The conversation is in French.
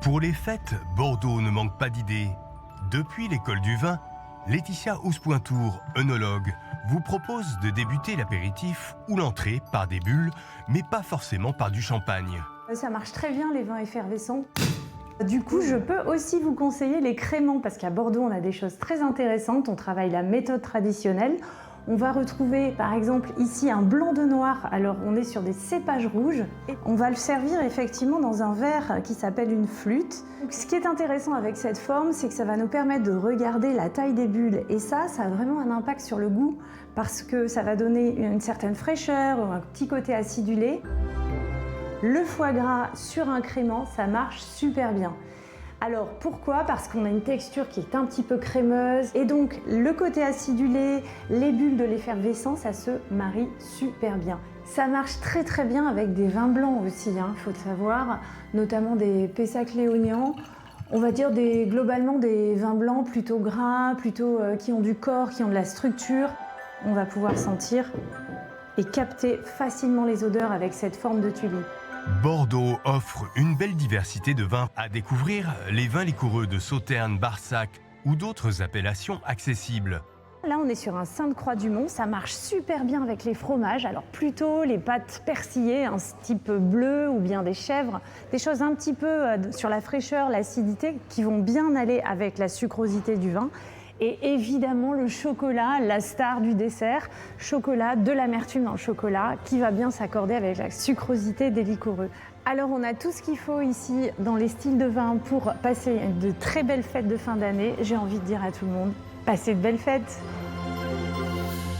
Pour les fêtes, Bordeaux ne manque pas d'idées. Depuis l'école du vin, Laetitia Houssepointour, œnologue, vous propose de débuter l'apéritif ou l'entrée par des bulles, mais pas forcément par du champagne. Ça marche très bien les vins effervescents. Du coup, je peux aussi vous conseiller les créments, parce qu'à Bordeaux, on a des choses très intéressantes. On travaille la méthode traditionnelle. On va retrouver par exemple ici un blanc de noir, alors on est sur des cépages rouges. Et on va le servir effectivement dans un verre qui s'appelle une flûte. Donc, ce qui est intéressant avec cette forme, c'est que ça va nous permettre de regarder la taille des bulles. Et ça a vraiment un impact sur le goût, parce que ça va donner une certaine fraîcheur, un petit côté acidulé. Le foie gras sur un crément, ça marche super bien. Alors pourquoi? Parce qu'on a une texture qui est un petit peu crémeuse et donc le côté acidulé, les bulles de l'effervescence, ça se marie super bien. Ça marche très très bien avec des vins blancs aussi, faut le savoir, notamment des Pessac léognan. On va dire globalement des vins blancs plutôt gras, qui ont du corps, qui ont de la structure. On va pouvoir sentir et capter facilement les odeurs avec cette forme de tulipe. Bordeaux offre une belle diversité de vins à découvrir, les vins liquoreux de Sauternes, Barsac ou d'autres appellations accessibles. Là, on est sur un Sainte-Croix-du-Mont, ça marche super bien avec les fromages, alors plutôt les pâtes persillées, un type bleu ou bien des chèvres, des choses un petit peu sur la fraîcheur, l'acidité, qui vont bien aller avec la sucrosité du vin. Et évidemment le chocolat, la star du dessert, chocolat, de l'amertume dans le chocolat, qui va bien s'accorder avec la sucrosité des liquoreux. Alors on a tout ce qu'il faut ici dans les styles de vin pour passer de très belles fêtes de fin d'année. J'ai envie de dire à tout le monde, passez de belles fêtes!